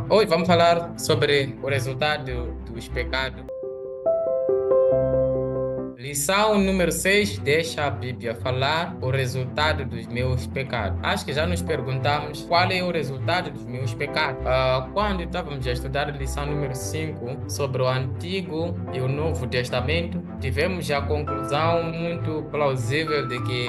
Hoje vamos falar sobre o resultado dos pecados. Lição número 6 deixa a Bíblia falar o resultado dos meus pecados. Acho que já nos perguntamos qual é o resultado dos meus pecados. Quando estávamos a estudar a lição número 5 sobre o Antigo e o Novo Testamento, tivemos a conclusão muito plausível de que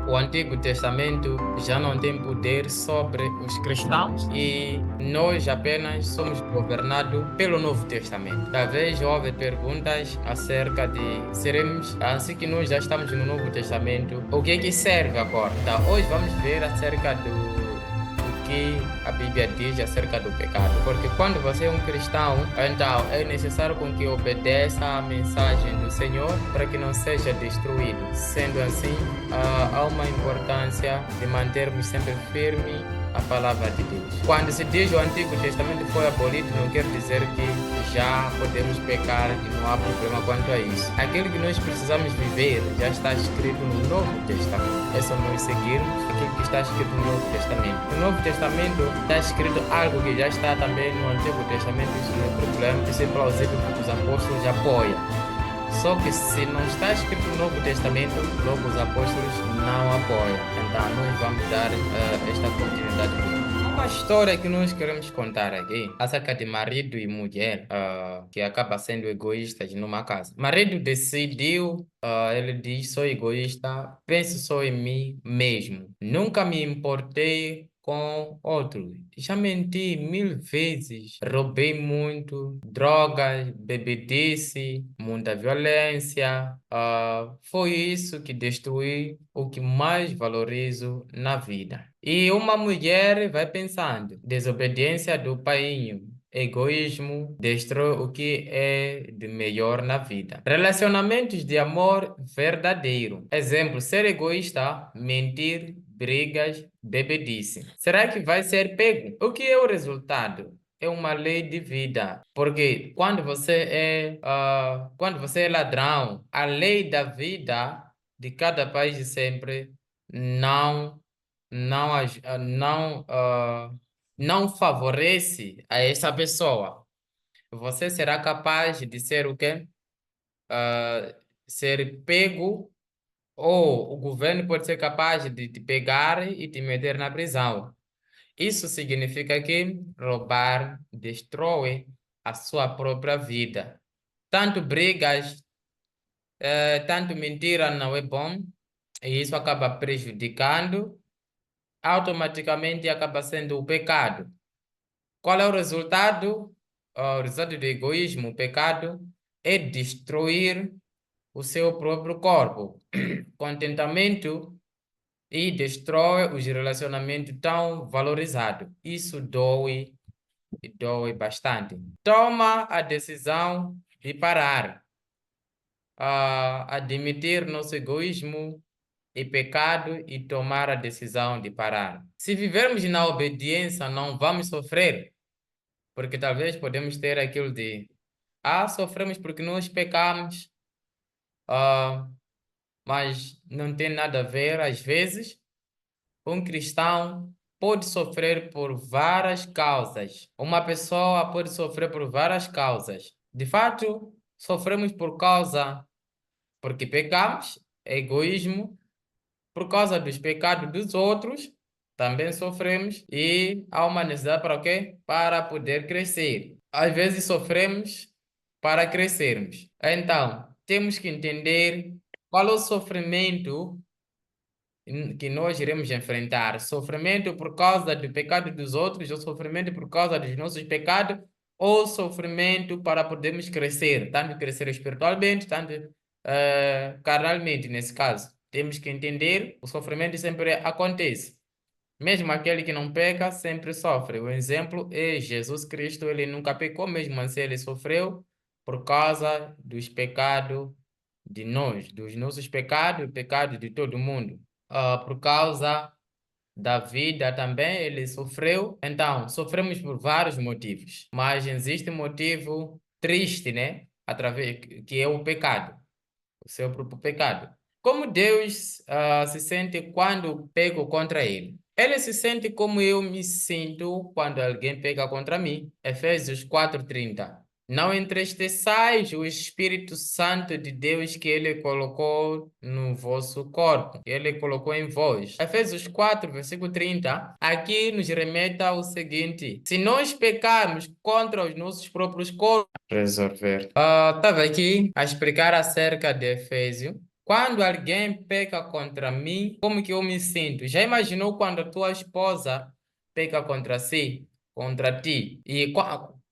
o Antigo Testamento já não tem poder sobre os cristãos e nós apenas somos governados pelo Novo Testamento. Talvez houve perguntas acerca de seremos, assim que nós já estamos no Novo Testamento, o que é que serve agora? Então, hoje vamos ver acerca do que a Bíblia diz acerca do pecado. Porque quando você é um cristão, então é necessário com que obedeça à mensagem do Senhor para que não seja destruído. Sendo assim, há uma importância de mantermos sempre firme a palavra de Deus. Quando se diz o Antigo Testamento foi abolido, não quer dizer que já podemos pecar e não há problema quanto a isso. Aquilo que nós precisamos viver já está escrito no Novo Testamento. É só nós seguirmos aquilo que está escrito no Novo Testamento. No Novo Testamento está escrito algo que já está também no Antigo Testamento. Isso não é problema, isso é plausível porque os apóstolos apoiam. Só que se não está escrito no Novo Testamento, logo os apóstolos não apoiam. Então nós vamos dar esta continuidade. Uma história que nós queremos contar aqui acerca de marido e mulher que acaba sendo egoístas numa casa. Marido decidiu, ele diz, sou egoísta, penso só em mim mesmo. Nunca me importei com outros. Já menti 1000 vezes, roubei muito, drogas, bebedice, muita violência. Foi isso que destruí o que mais valorizo na vida. E uma mulher vai pensando, desobediência do painho, egoísmo, destrói o que é de melhor na vida. Relacionamentos de amor verdadeiro. Exemplo, ser egoísta, mentir, brigas, bebedice. Será que vai ser pego? O que é o resultado? É uma lei de vida. Porque quando você é ladrão, a lei da vida de cada país de sempre não não favorece a essa pessoa. Você será capaz de ser o quê? Ah, Ser pego, ou o governo pode ser capaz de te pegar e te meter na prisão. Isso significa que roubar destrói a sua própria vida. Tanto brigas, tanto mentira não é bom, e isso acaba prejudicando, automaticamente acaba sendo o pecado. Qual é o resultado? O resultado do egoísmo, o pecado, é destruir o seu próprio corpo. Contentamento e destrói os relacionamentos tão valorizados. Isso dói e dói bastante. Toma a decisão de parar, admitir nosso egoísmo e pecado e tomar a decisão de parar. Se vivermos na obediência, não vamos sofrer, porque talvez podemos ter aquilo de sofremos porque nós pecamos, ah, mas não tem nada a ver. Às vezes, um cristão pode sofrer por várias causas. Uma pessoa pode sofrer por várias causas. De fato, sofremos por causa porque pecamos, é egoísmo, por causa dos pecados dos outros, também sofremos e há uma necessidade para o quê? Para poder crescer. Às vezes sofremos para crescermos. Então, temos que entender qual é o sofrimento que nós iremos enfrentar. Sofrimento por causa do pecado dos outros, ou sofrimento por causa dos nossos pecados, ou sofrimento para podermos crescer, tanto crescer espiritualmente, tanto carnalmente, nesse caso. Temos que entender, o sofrimento sempre acontece. Mesmo aquele que não peca sempre sofre. O exemplo é Jesus Cristo, ele nunca pecou, mesmo assim ele sofreu por causa dos pecados de nós, dos nossos pecados, pecados de todo mundo. Por causa da vida também ele sofreu. Então, sofremos por vários motivos, mas existe um motivo triste, né? Através que é o pecado, o seu próprio pecado. Como Deus se sente quando pego contra ele? Ele se sente como eu me sinto quando alguém pega contra mim. Efésios 4:30. Não entristeçais o Espírito Santo de Deus que ele colocou no vosso corpo, que ele colocou em vós. Efésios 4, versículo 30, aqui nos remete ao seguinte: se nós pecarmos contra os nossos próprios corpos, resolver. Estava aqui a explicar acerca de Efésio. Quando alguém peca contra mim, como que eu me sinto? Já imaginou quando a tua esposa peca contra si, contra ti?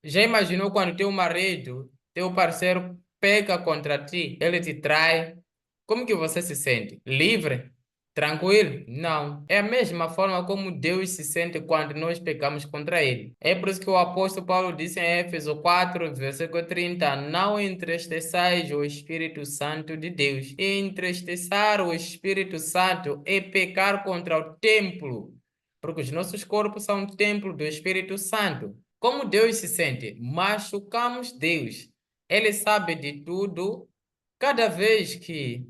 Já imaginou quando teu marido, teu parceiro peca contra ti, ele te trai? Como que você se sente? Livre? Tranquilo? Não. É a mesma forma como Deus se sente quando nós pecamos contra Ele. É por isso que o apóstolo Paulo disse em Éfeso 4, versículo 30, não entristeçais o Espírito Santo de Deus. E entristecer o Espírito Santo é pecar contra o templo, porque os nossos corpos são o templo do Espírito Santo. Como Deus se sente? Machucamos Deus. Ele sabe de tudo. Cada vez que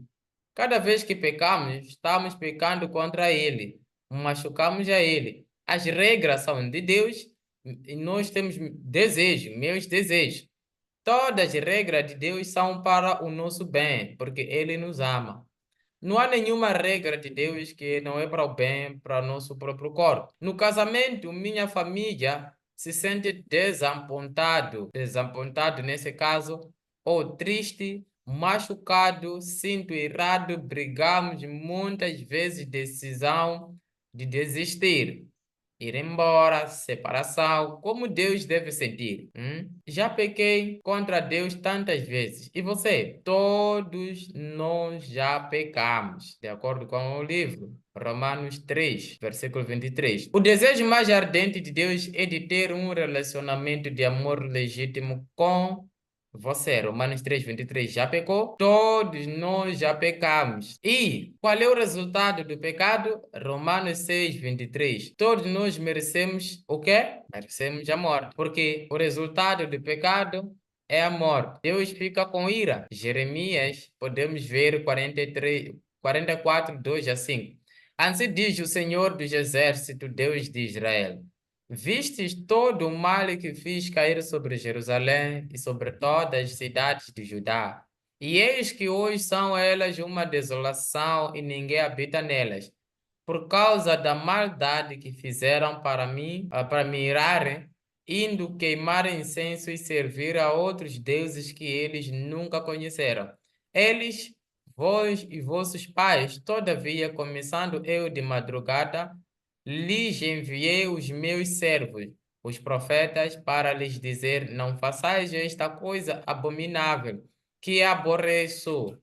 Cada vez que pecamos, estamos pecando contra Ele, machucamos a Ele. As regras são de Deus e nós temos desejos, meus desejos. Todas as regras de Deus são para o nosso bem, porque Ele nos ama. Não há nenhuma regra de Deus que não é para o bem, para o nosso próprio corpo. No casamento, minha família se sente desapontado nesse caso, ou triste, machucado, sinto errado, brigamos muitas vezes, decisão de desistir, ir embora, separação, como Deus deve sentir. Já pequei contra Deus tantas vezes. E você? Todos nós já pecamos, de acordo com o livro. Romanos 3, versículo 23. O desejo mais ardente de Deus é de ter um relacionamento de amor legítimo com você. Romanos 3, 23. Já pecou? Todos nós já pecamos. E qual é o resultado do pecado? Romanos 6, 23. Todos nós merecemos o quê? Merecemos a morte. Porque o resultado do pecado é a morte. Deus fica com ira. Jeremias, podemos ver 43, 44, 2 a 5. Assim diz o Senhor dos Exércitos, Deus de Israel. Vistes todo o mal que fiz cair sobre Jerusalém e sobre todas as cidades de Judá. E eis que hoje são elas uma desolação e ninguém habita nelas, por causa da maldade que fizeram para mim, para me irarem, indo queimar incenso e servir a outros deuses que eles nunca conheceram. Eles, vós e vossos pais, todavia, começando eu de madrugada, lhes enviei os meus servos, os profetas, para lhes dizer: não façais esta coisa abominável, que aborreço.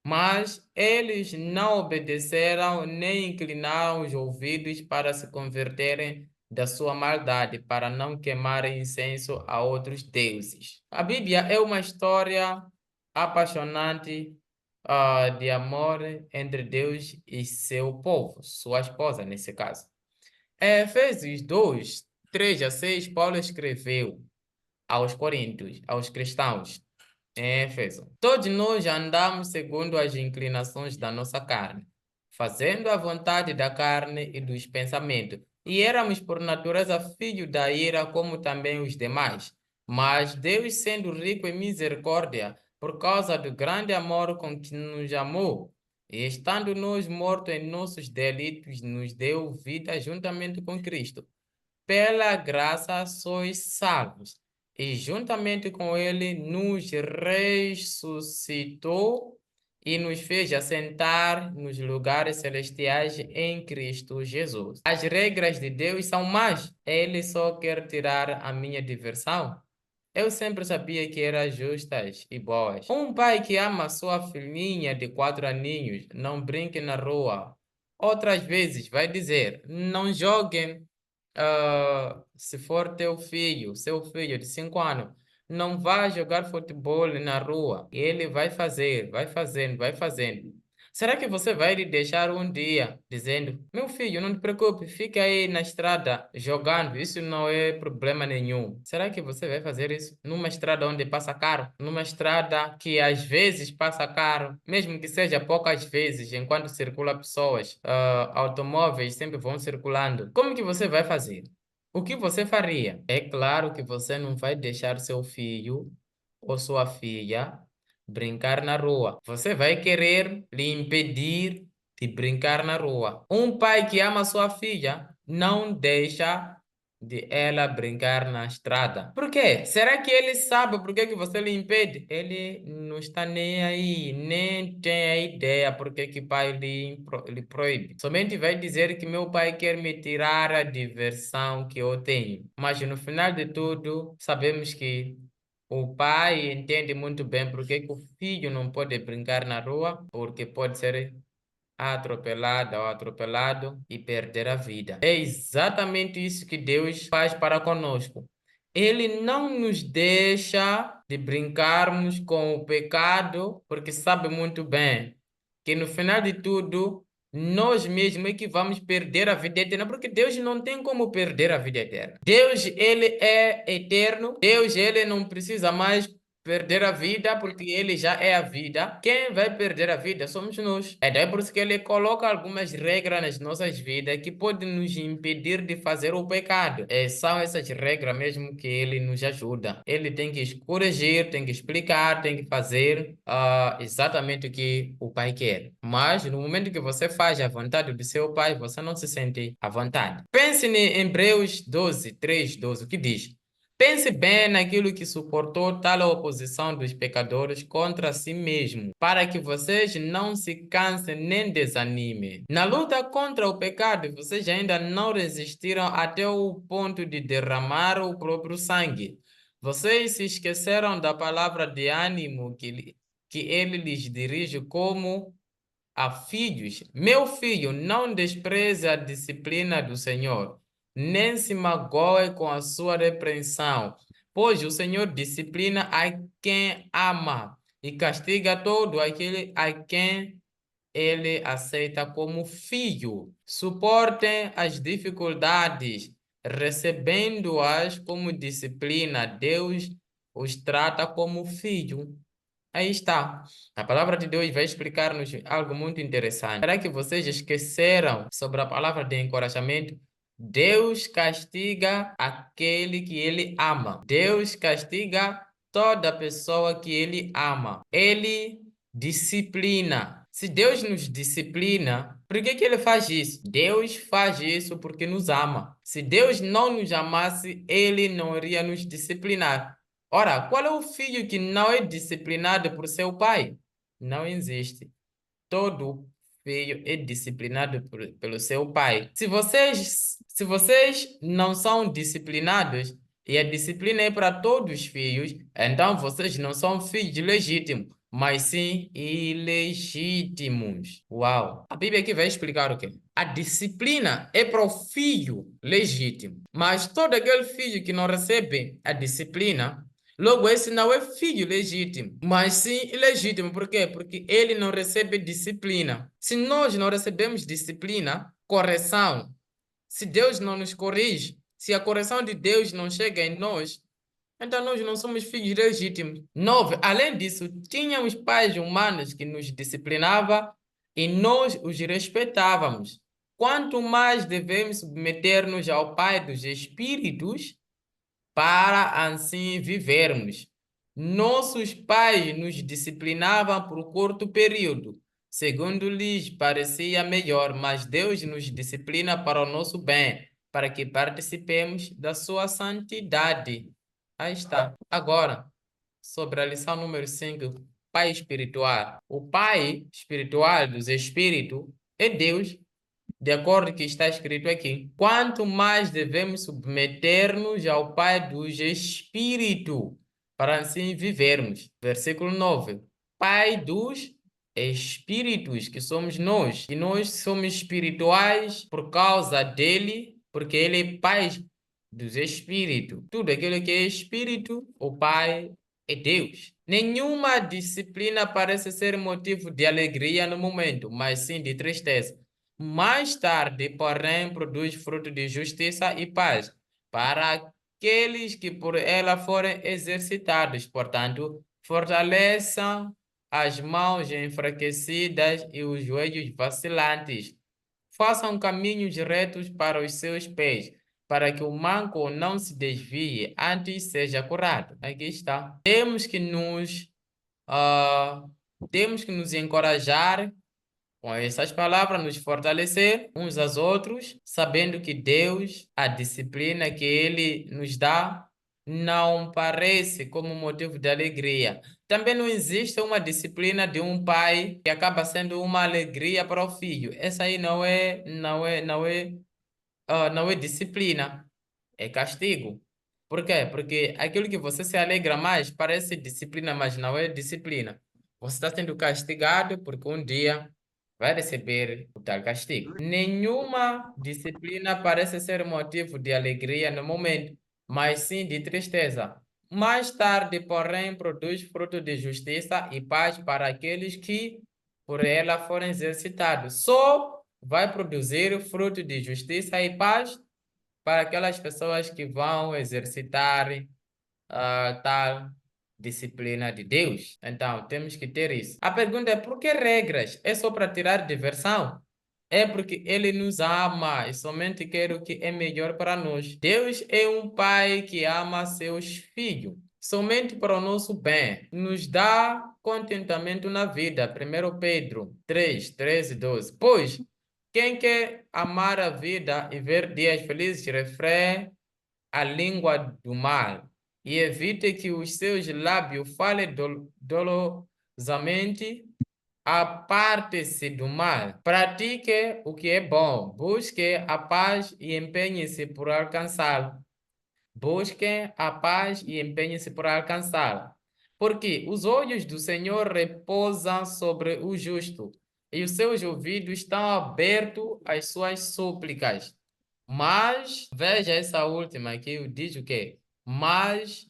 Mas eles não obedeceram nem inclinaram os ouvidos para se converterem da sua maldade, para não queimarem incenso a outros deuses. A Bíblia é uma história apaixonante, de amor entre Deus e seu povo, sua esposa, nesse caso. Efésios 2, 3 a 6, Paulo escreveu aos Coríntios, aos cristãos, em Éfeso: todos nós andamos segundo as inclinações da nossa carne, fazendo a vontade da carne e dos pensamentos. E éramos por natureza filhos da ira, como também os demais. Mas Deus, sendo rico em misericórdia, por causa do grande amor com que nos amou, e estando nós mortos em nossos delitos, nos deu vida juntamente com Cristo. Pela graça sois salvos, e juntamente com ele nos ressuscitou e nos fez assentar nos lugares celestiais em Cristo Jesus. As regras de Deus são más. Ele só quer tirar a minha diversão. Eu sempre sabia que eram justas e boas. Um pai que ama sua filhinha de 4 aninhos, não brinque na rua. Outras vezes vai dizer: não joguem. Se for seu filho de 5 anos, não vá jogar futebol na rua. E ele vai fazer, vai fazendo, vai fazendo. Será que você vai lhe deixar um dia dizendo: meu filho, não te preocupe, fica aí na estrada jogando, isso não é problema nenhum? Será que você vai fazer isso numa estrada onde passa carro? Numa estrada que às vezes passa carro, mesmo que seja poucas vezes, enquanto circula pessoas, automóveis sempre vão circulando. Como que você vai fazer? O que você faria? É claro que você não vai deixar seu filho ou sua filha brincar na rua. Você vai querer lhe impedir de brincar na rua. Um pai que ama sua filha não deixa de ela brincar na estrada. Por quê? Será que ele sabe por que que você lhe impede? Ele não está nem aí, nem tem a ideia por que que pai lhe proíbe. Somente vai dizer que meu pai quer me tirar a diversão que eu tenho. Mas no final de tudo, sabemos que o pai entende muito bem por que que o filho não pode brincar na rua, porque pode ser atropelada ou atropelado e perder a vida. É exatamente isso que Deus faz para conosco. Ele não nos deixa de brincarmos com o pecado, porque sabe muito bem que no final de tudo, nós mesmos é que vamos perder a vida eterna, porque Deus não tem como perder a vida eterna. Deus, ele é eterno. Deus, ele não precisa mais perder a vida, porque ele já é a vida. Quem vai perder a vida somos nós. É daí por isso que ele coloca algumas regras nas nossas vidas que podem nos impedir de fazer o pecado. São essas regras mesmo que ele nos ajuda. Ele tem que corrigir, tem que explicar, tem que fazer exatamente o que o pai quer. Mas no momento que você faz a vontade do seu pai, você não se sente à vontade. Pense em Hebreus 12, 3, 12, o que diz? Pense bem naquilo que suportou tal oposição dos pecadores contra si mesmo, para que vocês não se cansem nem desanimem. Na luta contra o pecado, vocês ainda não resistiram até o ponto de derramar o próprio sangue. Vocês se esqueceram da palavra de ânimo que ele lhes dirige como a filhos. Meu filho, não despreze a disciplina do Senhor, nem se magoe com a sua repreensão, pois o Senhor disciplina a quem ama e castiga todo aquele a quem ele aceita como filho. Suportem as dificuldades, recebendo-as como disciplina. Deus os trata como filho. Aí está. A palavra de Deus vai explicar-nos algo muito interessante. Será que vocês esqueceram sobre a palavra de encorajamento? Deus castiga aquele que ele ama. Deus castiga toda pessoa que ele ama. Ele disciplina. Se Deus nos disciplina, por que que ele faz isso? Deus faz isso porque nos ama. Se Deus não nos amasse, ele não iria nos disciplinar. Ora, qual é o filho que não é disciplinado por seu pai? Não existe. Todo filho é disciplinado pelo seu pai. Se vocês não são disciplinados, e a disciplina é para todos os filhos, então vocês não são filhos legítimos, mas sim ilegítimos. Uau! A Bíblia aqui vai explicar o quê? A disciplina é para o filho legítimo, mas todo aquele filho que não recebe a disciplina, logo, esse não é filho legítimo, mas sim ilegítimo. Por quê? Porque ele não recebe disciplina. Se nós não recebemos disciplina, correção, se Deus não nos corrige, se a correção de Deus não chega em nós, então nós não somos filhos legítimos. 9. Além disso, tínhamos pais humanos que nos disciplinavam e nós os respeitávamos. Quanto mais devemos submeter-nos ao Pai dos Espíritos, para assim vivermos. Nossos pais nos disciplinavam por curto período, segundo lhes parecia melhor, mas Deus nos disciplina para o nosso bem, para que participemos da sua santidade. Aí está. Agora, sobre a lição número 5, Pai espiritual. O Pai espiritual dos Espíritos é Deus, de acordo com o que está escrito aqui. Quanto mais devemos submeter-nos ao Pai dos Espíritos, para assim vivermos. Versículo 9. Pai dos Espíritos, que somos nós. E nós somos espirituais por causa dele, porque ele é Pai dos Espíritos. Tudo aquilo que é Espírito, o Pai é Deus. Nenhuma disciplina parece ser motivo de alegria no momento, mas sim de tristeza. Mais tarde, porém, produz fruto de justiça e paz para aqueles que por ela forem exercitados. Portanto, fortaleçam as mãos enfraquecidas e os joelhos vacilantes. Façam caminhos retos para os seus pés, para que o manco não se desvie, antes seja curado. Aqui está. Ah, temos que nos encorajar com essas palavras, nos fortalecer uns aos outros, sabendo que Deus, a disciplina que Ele nos dá, não parece como motivo de alegria. Também não existe uma disciplina de um pai que acaba sendo uma alegria para o filho. Essa aí não é disciplina, é castigo. Por quê? Porque aquilo que você se alegra mais parece disciplina, mas não é disciplina. Você está sendo castigado porque um dia vai receber o tal castigo. Nenhuma disciplina parece ser motivo de alegria no momento, mas sim de tristeza. Mais tarde, porém, produz fruto de justiça e paz para aqueles que por ela forem exercitados. Só vai produzir fruto de justiça e paz para aquelas pessoas que vão exercitar tal disciplina de Deus. Então, temos que ter isso. A pergunta é: por que regras? É só para tirar diversão? É porque Ele nos ama e somente quer o que é melhor para nós. Deus é um pai que ama seus filhos. Somente para o nosso bem. Nos dá contentamento na vida. 1 Pedro 3, 13 e 12. Pois, quem quer amar a vida e ver dias felizes, refere a língua do mal e evite que os seus lábios falem dolosamente. Aparte-se do mal, pratique o que é bom, busque a paz e empenhe-se por alcançá-la. Busquem a paz e empenhem-se por alcançá-la. Porque os olhos do Senhor repousam sobre o justo, e os seus ouvidos estão abertos às suas súplicas. Mas, veja essa última aqui, diz o quê? Mas,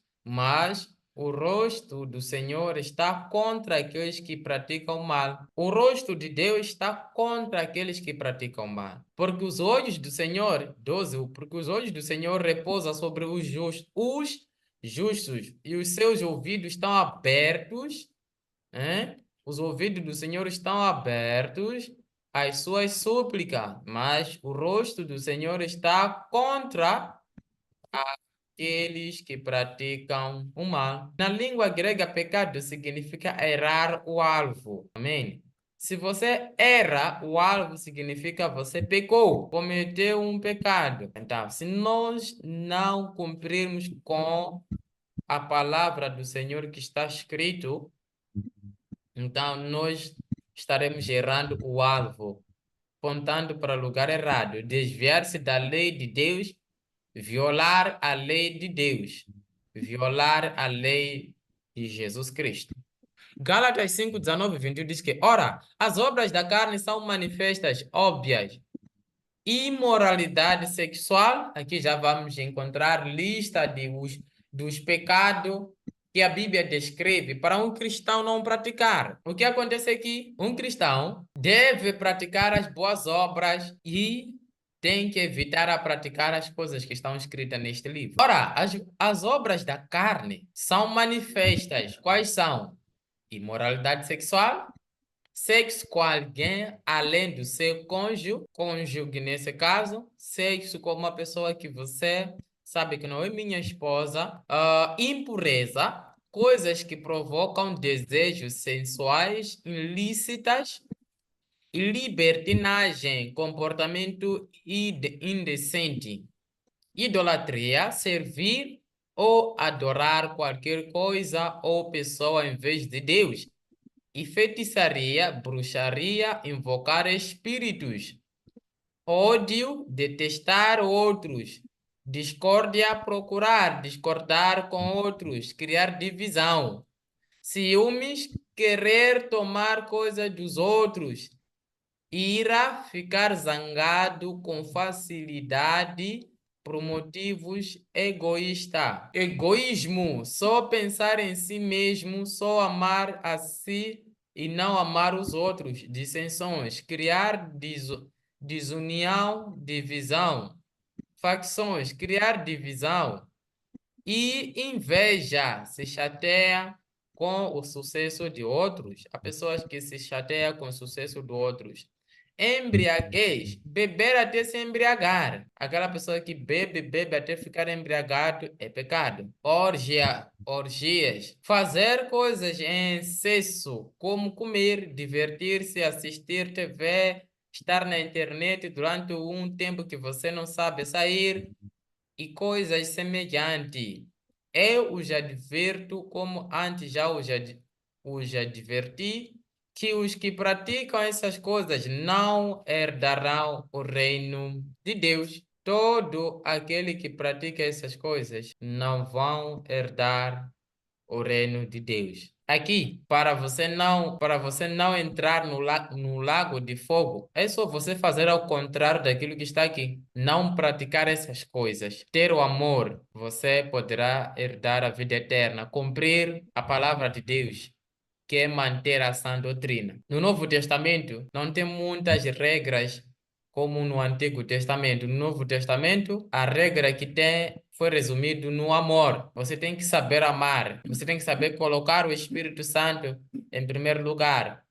o rosto do Senhor está contra aqueles que praticam mal. O rosto de Deus está contra aqueles que praticam mal. Porque os olhos do Senhor, 12, porque os olhos do Senhor repousam sobre os justos, e os seus ouvidos estão abertos, hein? Os ouvidos do Senhor estão abertos às suas súplicas, mas o rosto do Senhor está contra aqueles que praticam o mal. Na língua grega, pecado significa errar o alvo. Amém? Se você erra, o alvo significa você pecou, cometeu um pecado. Então, se nós não cumprirmos com a palavra do Senhor que está escrito, então nós estaremos errando o alvo, apontando para o lugar errado, desviar-se da lei de Deus, violar a lei de Deus, violar a lei de Jesus Cristo. Gálatas 5, 19 e 21 diz que, ora, as obras da carne são manifestas, óbvias. Imoralidade sexual, aqui já vamos encontrar lista dos pecados que a Bíblia descreve para um cristão não praticar. O que acontece aqui? Um cristão deve praticar as boas obras e tem que evitar a praticar as coisas que estão escritas neste livro. Ora, as obras da carne são manifestas. Quais são? Imoralidade sexual, sexo com alguém além do seu cônjuge nesse caso, sexo com uma pessoa que você sabe que não é minha esposa, impureza, coisas que provocam desejos sensuais ilícitas, libertinagem, comportamento indecente, idolatria, servir ou adorar qualquer coisa ou pessoa em vez de Deus, e feitiçaria, bruxaria, invocar espíritos, ódio, detestar outros, discórdia, procurar discordar com outros, criar divisão, ciúmes, querer tomar coisa dos outros, ira, ficar zangado com facilidade, por motivos egoístas. Egoísmo, só pensar em si mesmo, só amar a si e não amar os outros. Dissensões, criar desunião, divisão. Facções, criar divisão. E inveja, se chateia com o sucesso de outros. Há pessoas que se chateiam com o sucesso de outros. Embriaguez, beber até se embriagar. Aquela pessoa que bebe, bebe até ficar embriagado é pecado. Orgia, orgias, fazer coisas em excesso, como comer, divertir-se, assistir TV, estar na internet durante um tempo que você não sabe sair e coisas semelhantes. Eu os adverto, como antes já os adverti, que os que praticam essas coisas não herdarão o reino de Deus. Todo aquele que pratica essas coisas não vão herdar o reino de Deus. Aqui, para você não entrar no lago de fogo, é só você fazer ao contrário daquilo que está aqui. Não praticar essas coisas. Ter o amor, você poderá herdar a vida eterna. Cumprir a palavra de Deus, que é manter a sã doutrina. No Novo Testamento, não tem muitas regras como no Antigo Testamento. No Novo Testamento, a regra que tem foi resumido no amor. Você tem que saber amar. Você tem que saber colocar o Espírito Santo em primeiro lugar.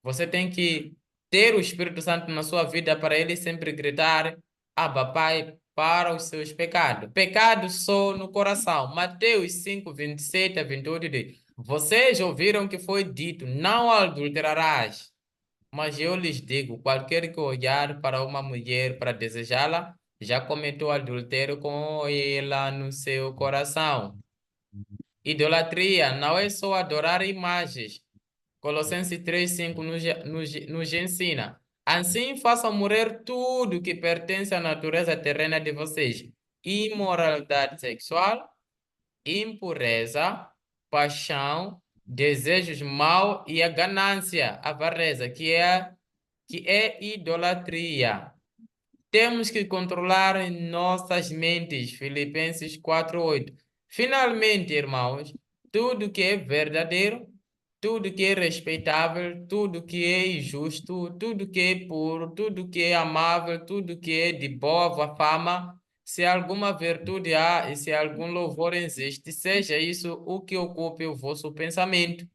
Você tem que ter o Espírito Santo na sua vida para ele sempre gritar: Abba, Pai, para os seus pecados. Pecado só no coração. Mateus 5, 27 a 28 diz: Vocês ouviram que foi dito: Não adulterarás. Mas eu lhes digo: qualquer que olhar para uma mulher para desejá-la, já cometeu adultério com ela no seu coração. Idolatria não é só adorar imagens. Colossenses 3:5 nos ensina. Assim façam morrer tudo que pertence à natureza terrena de vocês: imoralidade sexual, impureza, paixão, desejos maus e a ganância, a avareza, que é idolatria. Temos que controlar nossas mentes. Filipenses 4:8. Finalmente, irmãos, tudo que é verdadeiro, tudo que é respeitável, tudo que é justo, tudo que é puro, tudo que é amável, tudo que é de boa fama, se alguma virtude há e se algum louvor existe, seja isso o que ocupe o vosso pensamento.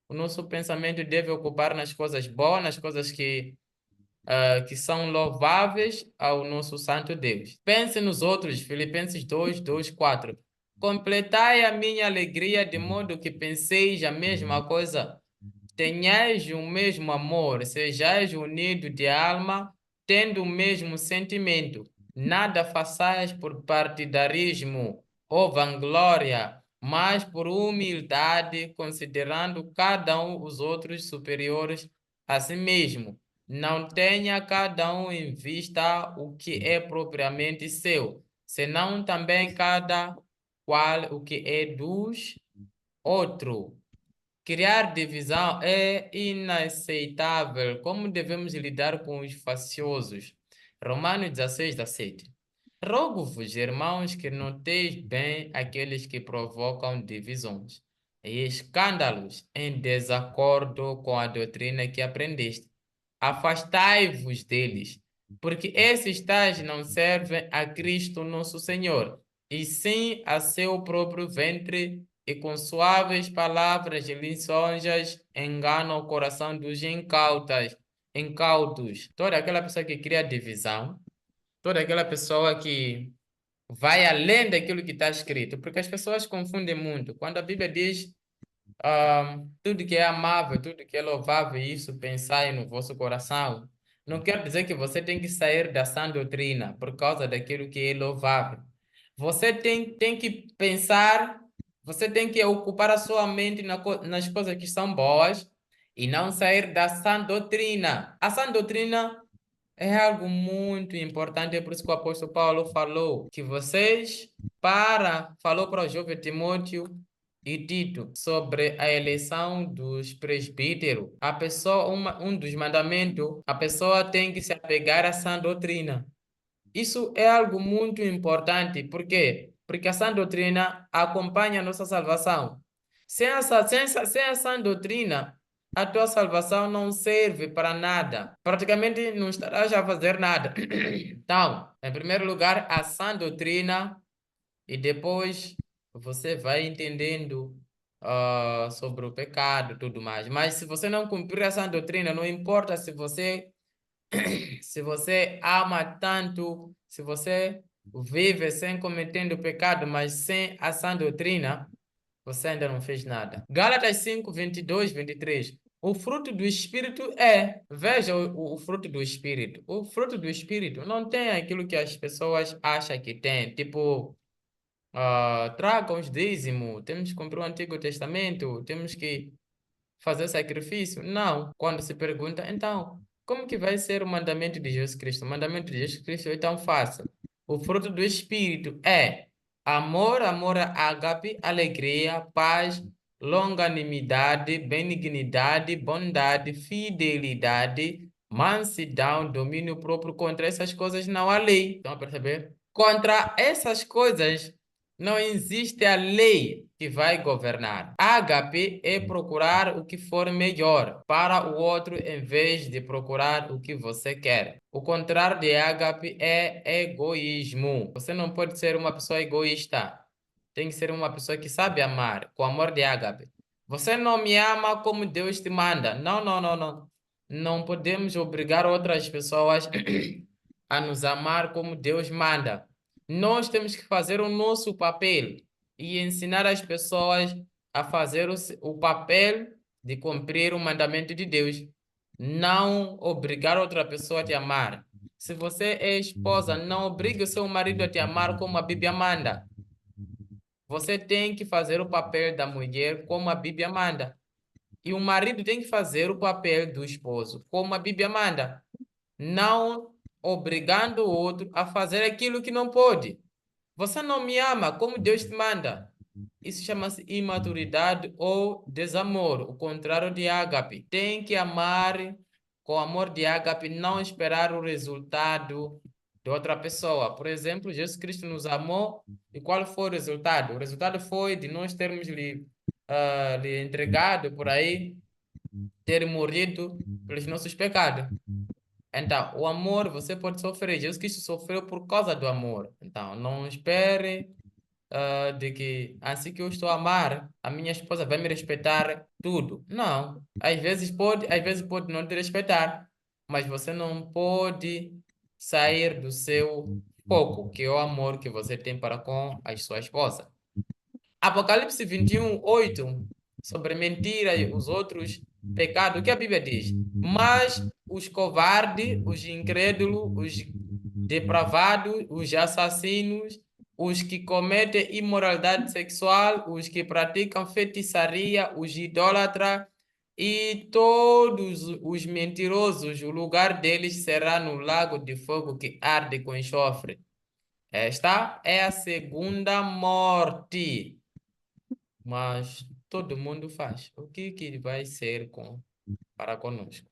O nosso pensamento deve ocupar nas coisas boas, nas coisas que são louváveis ao nosso Santo Deus. Pense nos outros, Filipenses 2:4. Completai a minha alegria de modo que penseis a mesma coisa, tenhais o mesmo amor, sejais unidos de alma, tendo o mesmo sentimento. Nada façais por partidarismo ou vanglória, mas por humildade, considerando cada um os outros superiores a si mesmo. Não tenha cada um em vista o que é propriamente seu, senão também cada qual o que é dos outros. Criar divisão é inaceitável. Como devemos lidar com os faciosos? Romanos 16:17. Rogo-vos, irmãos, que noteis bem aqueles que provocam divisões e escândalos em desacordo com a doutrina que aprendeste. Afastai-vos deles, porque esses tais não servem a Cristo nosso Senhor, e sim a seu próprio ventre, e com suaves palavras e lisonjas enganam o coração dos incautos. Toda aquela pessoa que cria divisão, toda aquela pessoa que vai além daquilo que está escrito, porque as pessoas confundem muito. Quando a Bíblia diz tudo que é amável, tudo que é louvável, isso pensai no vosso coração. Não quer dizer que você tem que sair da sã doutrina por causa daquilo que é louvável. Você tem que pensar, você tem que ocupar a sua mente nas coisas que são boas e não sair da sã doutrina. A sã doutrina é algo muito importante, é por isso que o apóstolo Paulo falou que falou para o jovem Timóteo e Tito sobre a eleição dos presbíteros. A pessoa, um dos mandamentos, a pessoa tem que se apegar à sã doutrina. Isso é algo muito importante. Por quê? Porque a sã doutrina acompanha a nossa salvação. Sem a sã doutrina, a tua salvação não serve para nada. Praticamente não estarás a fazer nada. Então, em primeiro lugar, a sã doutrina, e depois você vai entendendo sobre o pecado e tudo mais. Mas se você não cumprir a sã doutrina, não importa se você ama tanto, se você vive sem cometendo pecado, mas sem a sã doutrina, você ainda não fez nada. Gálatas 5, 22, 23. O fruto do Espírito veja o fruto do Espírito. O fruto do Espírito não tem aquilo que as pessoas acham que tem, tipo, tragam os dízimos, temos que cumprir o Antigo Testamento, temos que fazer sacrifício? Não. Quando se pergunta, então, como que vai ser o mandamento de Jesus Cristo? O mandamento de Jesus Cristo é tão fácil. O fruto do Espírito é amor, amor ágape, alegria, paz, longanimidade, benignidade, bondade, fidelidade, mansidão, domínio próprio. Contra essas coisas não há lei. Estão a perceber? Contra essas coisas não existe a lei que vai governar. Ágape é procurar o que for melhor para o outro em vez de procurar o que você quer. O contrário de ágape é egoísmo. Você não pode ser uma pessoa egoísta. Tem que ser uma pessoa que sabe amar, com amor de ágape. Você não me ama como Deus te manda. Não, não, não, não. Não podemos obrigar outras pessoas a nos amar como Deus manda. Nós temos que fazer o nosso papel e ensinar as pessoas a fazer o papel de cumprir o mandamento de Deus. Não obrigar outra pessoa a te amar. Se você é esposa, não obrigue o seu marido a te amar como a Bíblia manda. Você tem que fazer o papel da mulher como a Bíblia manda. E o marido tem que fazer o papel do esposo como a Bíblia manda. Não obrigando o outro a fazer aquilo que não pode. Você não me ama como Deus te manda. Isso chama-se imaturidade ou desamor, o contrário de ágape. Tem que amar com amor de ágape, não esperar o resultado de outra pessoa. Por exemplo, Jesus Cristo nos amou e qual foi o resultado? O resultado foi de nós termos lhe entregado por aí, ter morrido pelos nossos pecados. Então, o amor você pode sofrer. Jesus Cristo sofreu por causa do amor. Então, não espere de que assim que eu estou a amar, a minha esposa vai me respeitar tudo. Não. Às vezes pode não te respeitar, mas você não pode sair do seu foco, que é o amor que você tem para com a sua esposa. Apocalipse 21, 8, sobre mentira e os outros pecados, o que a Bíblia diz? Mas os covardes, os incrédulos, os depravados, os assassinos, os que cometem imoralidade sexual, os que praticam feitiçaria, os idólatras e todos os mentirosos, o lugar deles será no lago de fogo que arde com enxofre. Esta é a segunda morte. Mas todo mundo faz. O que vai ser para conosco?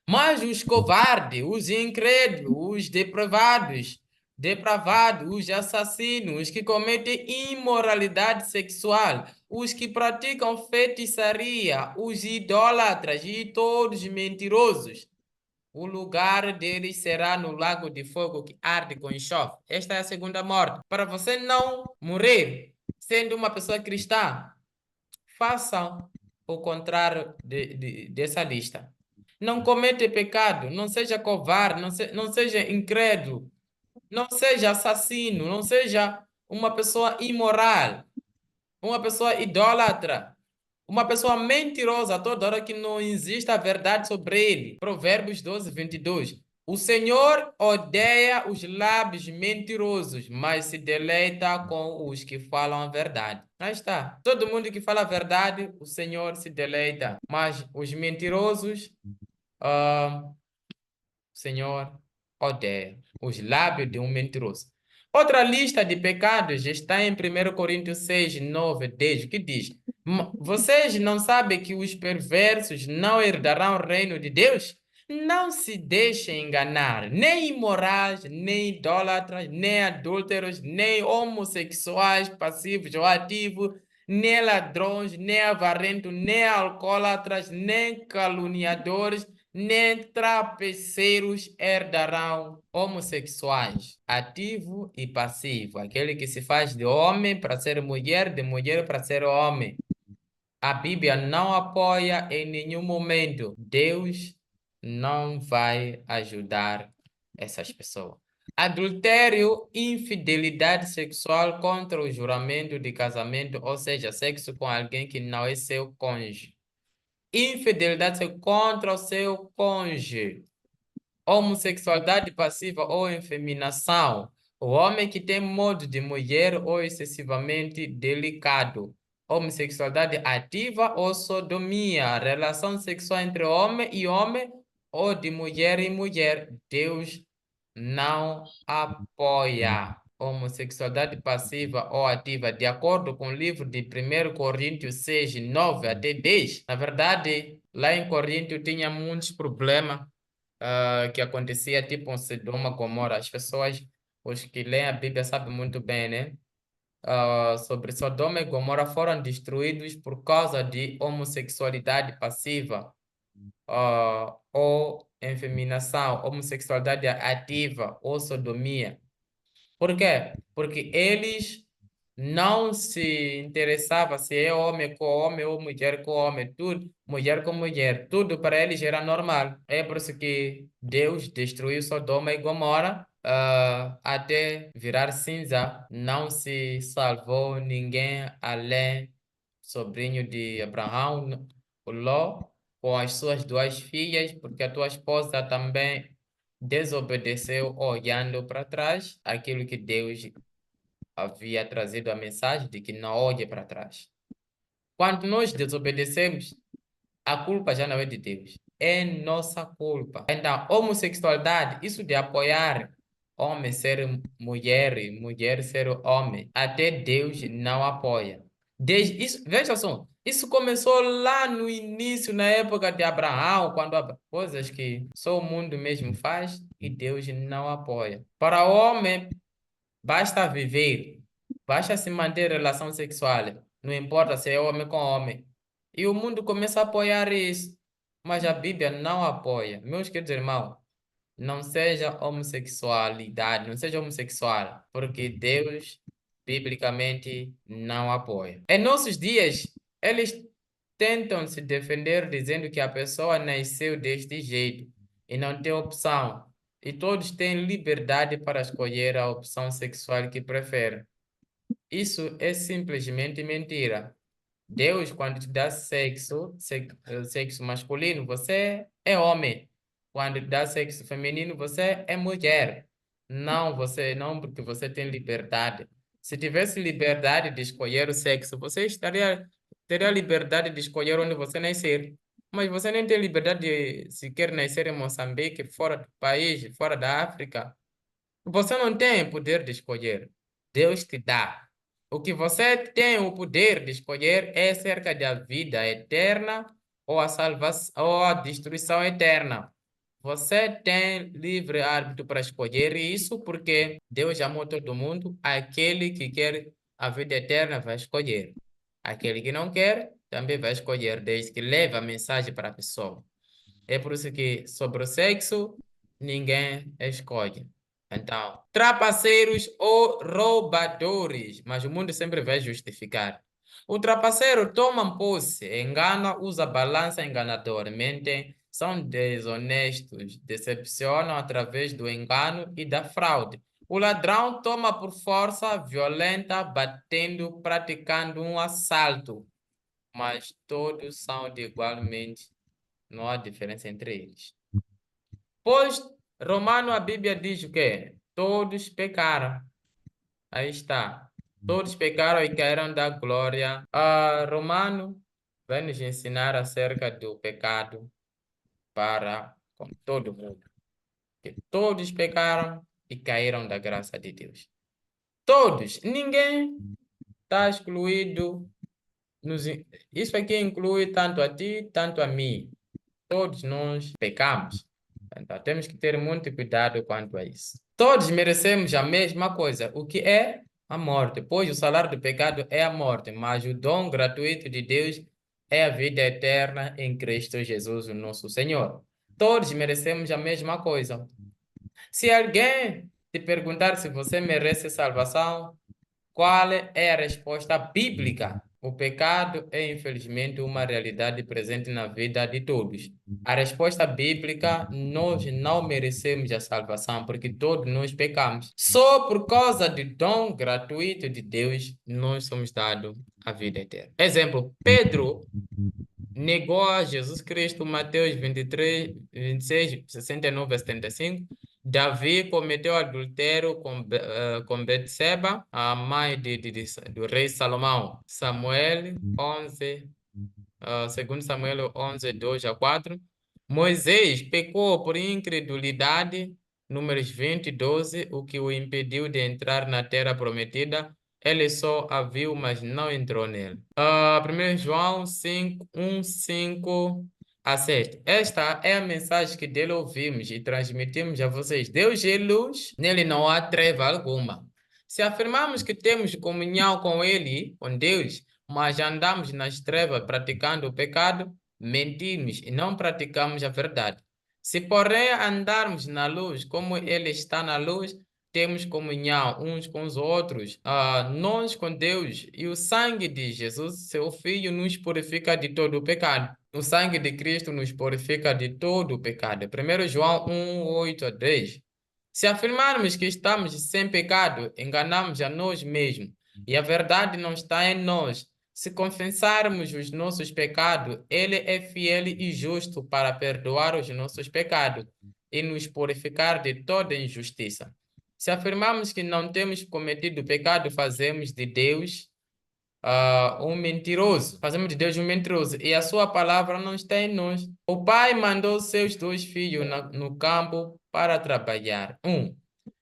Mas os covardes, os incrédulos, os depravados, os assassinos, os que cometem imoralidade sexual, os que praticam feitiçaria, os idólatras e todos os mentirosos, o lugar deles será no lago de fogo que arde com enxofre. Esta é a segunda morte. Para você não morrer sendo uma pessoa cristã, façam o contrário dessa lista. Não cometa pecado, não seja covarde, não seja incrédulo, não seja assassino, não seja uma pessoa imoral, uma pessoa idólatra, uma pessoa mentirosa toda hora que não existe a verdade sobre ele. Provérbios 12, 22. O Senhor odeia os lábios mentirosos, mas se deleita com os que falam a verdade. Aí está. Todo mundo que fala a verdade, o Senhor se deleita. Mas os mentirosos, o Senhor odeia. Os lábios de um mentiroso. Outra lista de pecados está em 1 Coríntios 6, 9, 10, que diz: Vocês não sabem que os perversos não herdarão o reino de Deus? Não se deixem enganar, nem imorais, nem idólatras, nem adúlteros, nem homossexuais, passivos ou ativos, nem ladrões, nem avarentos, nem alcoólatras, nem caluniadores, nem trapeceiros herdarão. Homossexuais, ativo e passivo, aquele que se faz de homem para ser mulher, de mulher para ser homem. A Bíblia não apoia em nenhum momento. Deus não vai ajudar essas pessoas. Adultério, infidelidade sexual contra o juramento de casamento, ou seja, sexo com alguém que não é seu cônjuge. Infidelidade contra o seu cônjuge. Homossexualidade passiva ou efeminação. O homem que tem modo de mulher ou excessivamente delicado. Homossexualidade ativa ou sodomia. Relação sexual entre homem e homem ou de mulher e mulher. Deus não apoia. Homossexualidade passiva ou ativa, de acordo com o livro de 1 Coríntios 6, 9 até 10. Na verdade, lá em Corinto tinha muitos problemas que acontecia tipo um Sodoma e Gomorra. As pessoas, os que leem a Bíblia sabem muito bem, né? Sobre Sodoma e Gomorra foram destruídos por causa de homossexualidade passiva, ou efeminação, homossexualidade ativa ou sodomia. Por quê? Porque eles não se interessavam se é homem com homem ou mulher com homem, tudo, mulher com mulher, tudo para eles era normal. É por isso que Deus destruiu Sodoma e Gomorra, até virar cinza. Não se salvou ninguém além sobrinho de Abraão, o Ló, com as suas duas filhas, porque a tua esposa também desobedeceu olhando para trás aquilo que Deus havia trazido a mensagem de que não olhe para trás. Quando nós desobedecemos, a culpa já não é de Deus, é nossa culpa. Então, homossexualidade, isso de apoiar homem ser mulher e mulher ser homem, até Deus não apoia. Desde isso, veja só, isso começou lá no início, na época de Abraão, quando coisas que só o mundo mesmo faz e Deus não apoia. Para o homem, basta viver, basta se manter em relação sexual, não importa se é homem com homem. E o mundo começa a apoiar isso, mas a Bíblia não apoia. Meus queridos irmãos, não seja homossexualidade, não seja homossexual, porque Deus, biblicamente, não apoia. Em nossos dias, eles tentam se defender dizendo que a pessoa nasceu deste jeito e não tem opção. E todos têm liberdade para escolher a opção sexual que preferem. Isso é simplesmente mentira. Deus, quando te dá sexo masculino, você é homem. Quando te dá sexo feminino, você é mulher. Não, você não, porque você tem liberdade. Se tivesse liberdade de escolher o sexo, você teria liberdade de escolher onde você nascer. Mas você nem tem liberdade de sequer nascer em Moçambique, fora do país, fora da África. Você não tem poder de escolher. Deus te dá. O que você tem o poder de escolher é acerca da vida eterna ou a salvação ou a destruição eterna. Você tem livre árbitro para escolher isso porque Deus amou todo mundo. Aquele que quer a vida eterna vai escolher. Aquele que não quer também vai escolher, desde que leve a mensagem para a pessoa. É por isso que sobre o sexo, ninguém escolhe. Então, trapaceiros ou roubadores, mas o mundo sempre vai justificar. O trapaceiro toma posse, engana, usa balança enganadoramente, são desonestos, decepcionam através do engano e da fraude. O ladrão toma por força violenta, batendo, praticando um assalto, mas todos são de igualmente, não há diferença entre eles. Pois, Romano, a Bíblia diz o quê? Todos pecaram. Aí está. Todos pecaram e caíram da glória. Romano vai nos ensinar acerca do pecado para com todo mundo. Que todos pecaram e caíram da graça de Deus. Todos. Ninguém está excluído. Isso aqui inclui tanto a ti, tanto a mim. Todos nós pecamos. Então, temos que ter muito cuidado quanto a isso. Todos merecemos a mesma coisa, o que é a morte, pois o salário do pecado é a morte, mas o dom gratuito de Deus é a vida eterna em Cristo Jesus, o nosso Senhor. Todos merecemos a mesma coisa. Se alguém te perguntar se você merece salvação, qual é a resposta bíblica? O pecado é, infelizmente, uma realidade presente na vida de todos. A resposta bíblica, nós não merecemos a salvação, porque todos nós pecamos. Só por causa do dom gratuito de Deus, nós somos dados a vida eterna. Exemplo, Pedro negou a Jesus Cristo, Mateus 23, 26, 69 a 75. Davi cometeu adultério com Betseba, a mãe do rei Salomão. Samuel 11, segundo Samuel 11, 2 a 4. Moisés pecou por incredulidade, Números 20, 12, o que o impediu de entrar na terra prometida. Ele só a viu, mas não entrou nele. 1 João 5, 1, 5 a 7. Esta é a mensagem que dele ouvimos e transmitimos a vocês. Deus é luz, nele não há treva alguma. Se afirmamos que temos comunhão com ele, com Deus, mas andamos nas trevas praticando o pecado, mentimos e não praticamos a verdade. Se, porém, andarmos na luz como ele está na luz, temos comunhão uns com os outros, nós com Deus, e o sangue de Jesus, seu Filho, nos purifica de todo o pecado. O sangue de Cristo nos purifica de todo o pecado. 1 João 1, 8 a 10. Se afirmarmos que estamos sem pecado, enganamos a nós mesmos, e a verdade não está em nós. Se confessarmos os nossos pecados, Ele é fiel e justo para perdoar os nossos pecados e nos purificar de toda injustiça. Se afirmarmos que não temos cometido pecado, fazemos de Deus um mentiroso. Fazemos de Deus um mentiroso e a sua palavra não está em nós. O pai mandou seus dois filhos no campo para trabalhar.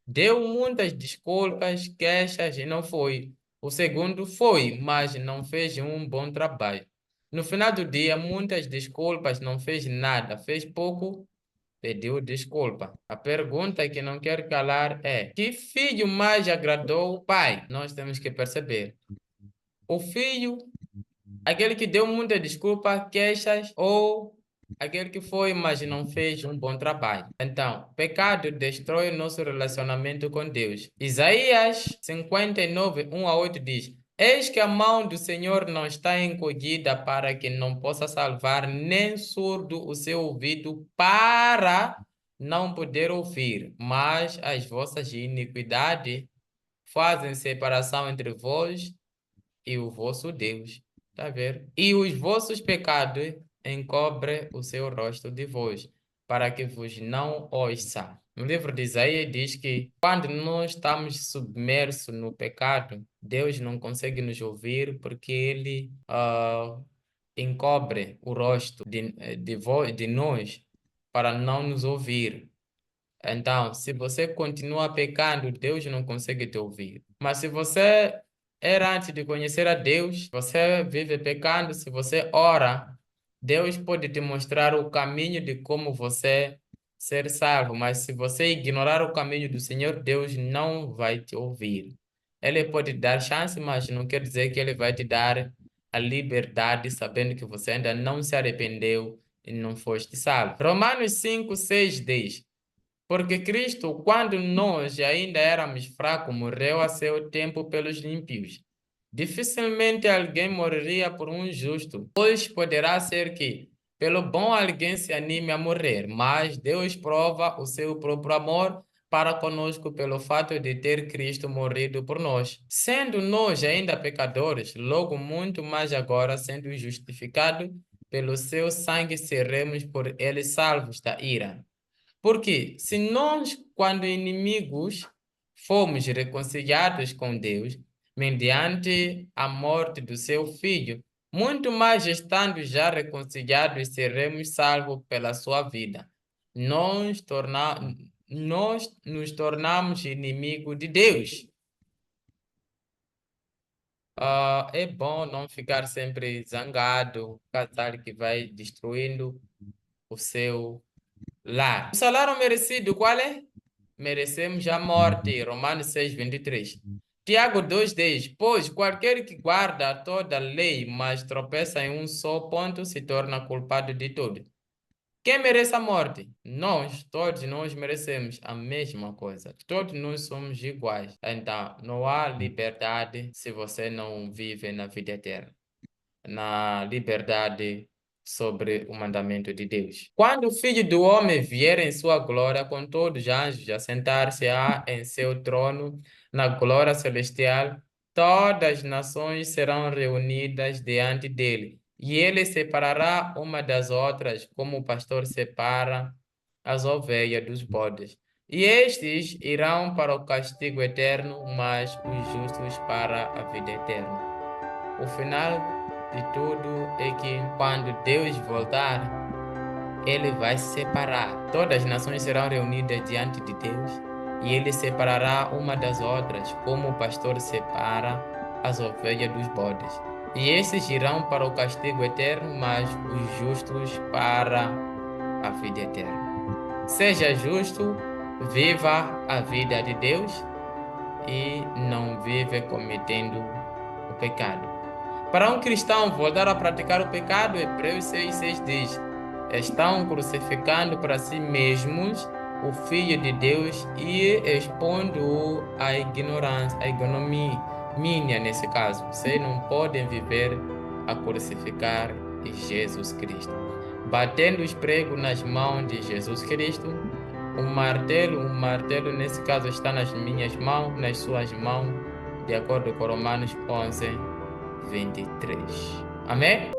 Deu muitas desculpas, queixas e não foi. O segundo foi, mas não fez um bom trabalho. No final do dia, muitas desculpas, não fez nada, fez pouco, pediu desculpa. A pergunta que não quer calar é: que filho mais agradou o pai? Nós temos que perceber. O filho, aquele que deu muita desculpa, queixas, ou aquele que foi, mas não fez um bom trabalho. Então, pecado destrói o nosso relacionamento com Deus. Isaías 59, 1 a 8 diz: Eis que a mão do Senhor não está encolhida para que não possa salvar, nem surdo o seu ouvido para não poder ouvir, mas as vossas iniquidades fazem separação entre vós e o vosso Deus. Tá a ver? E os vossos pecados encobre o seu rosto de vós, para que vos não ouça. No livro de Isaías diz que quando nós estamos submersos no pecado, Deus não consegue nos ouvir porque Ele encobre o rosto de nós para não nos ouvir. Então, se você continua pecando, Deus não consegue te ouvir. Mas se você era antes de conhecer a Deus, você vive pecando, se você ora, Deus pode te mostrar o caminho de como você ser salvo. Mas se você ignorar o caminho do Senhor, Deus não vai te ouvir. Ele pode dar chance, mas não quer dizer que ele vai te dar a liberdade, sabendo que você ainda não se arrependeu e não foste salvo. Romanos 5, 6 diz: porque Cristo, quando nós ainda éramos fracos, morreu a seu tempo pelos ímpios. Dificilmente alguém morreria por um justo, pois poderá ser que, pelo bom, alguém se anime a morrer, mas Deus prova o seu próprio amor para conosco pelo fato de ter Cristo morrido por nós. Sendo nós ainda pecadores, logo muito mais agora, sendo justificados pelo seu sangue, seremos por ele salvos da ira. Porque se nós, quando inimigos, fomos reconciliados com Deus, mediante a morte do seu Filho, muito mais estando já reconciliados, seremos salvos pela sua vida. Nós nos tornamos inimigos de Deus. É bom não ficar sempre zangado, casar que vai destruindo o seu lar. O salário merecido qual é? Merecemos a morte. Romanos 6:23. Tiago 2:10. Pois qualquer que guarda toda a lei, mas tropeça em um só ponto, se torna culpado de tudo. Quem merece a morte? Nós, todos nós merecemos a mesma coisa. Todos nós somos iguais. Então, não há liberdade se você não vive na vida eterna, na liberdade sobre o mandamento de Deus. Quando o Filho do Homem vier em sua glória, com todos os anjos a sentar-se-á em seu trono, na glória celestial, todas as nações serão reunidas diante dele. E ele separará uma das outras, como o pastor separa as ovelhas dos bodes. E estes irão para o castigo eterno, mas os justos para a vida eterna. O final de tudo é que quando Deus voltar, ele vai separar. Todas as nações serão reunidas diante de Deus e ele separará uma das outras, como o pastor separa as ovelhas dos bodes. E esses irão para o castigo eterno, mas os justos para a vida eterna. Seja justo, viva a vida de Deus e não vive cometendo o pecado. Para um cristão voltar a praticar o pecado, Hebreus 6:6 diz: estão crucificando para si mesmos o Filho de Deus e expondo-o à ignorância, à ignomínia nesse caso. Vocês não podem viver a crucificar Jesus Cristo. Batendo os pregos nas mãos de Jesus Cristo, um martelo nesse caso está nas minhas mãos, nas suas mãos, de acordo com Romanos 11:23. Amém?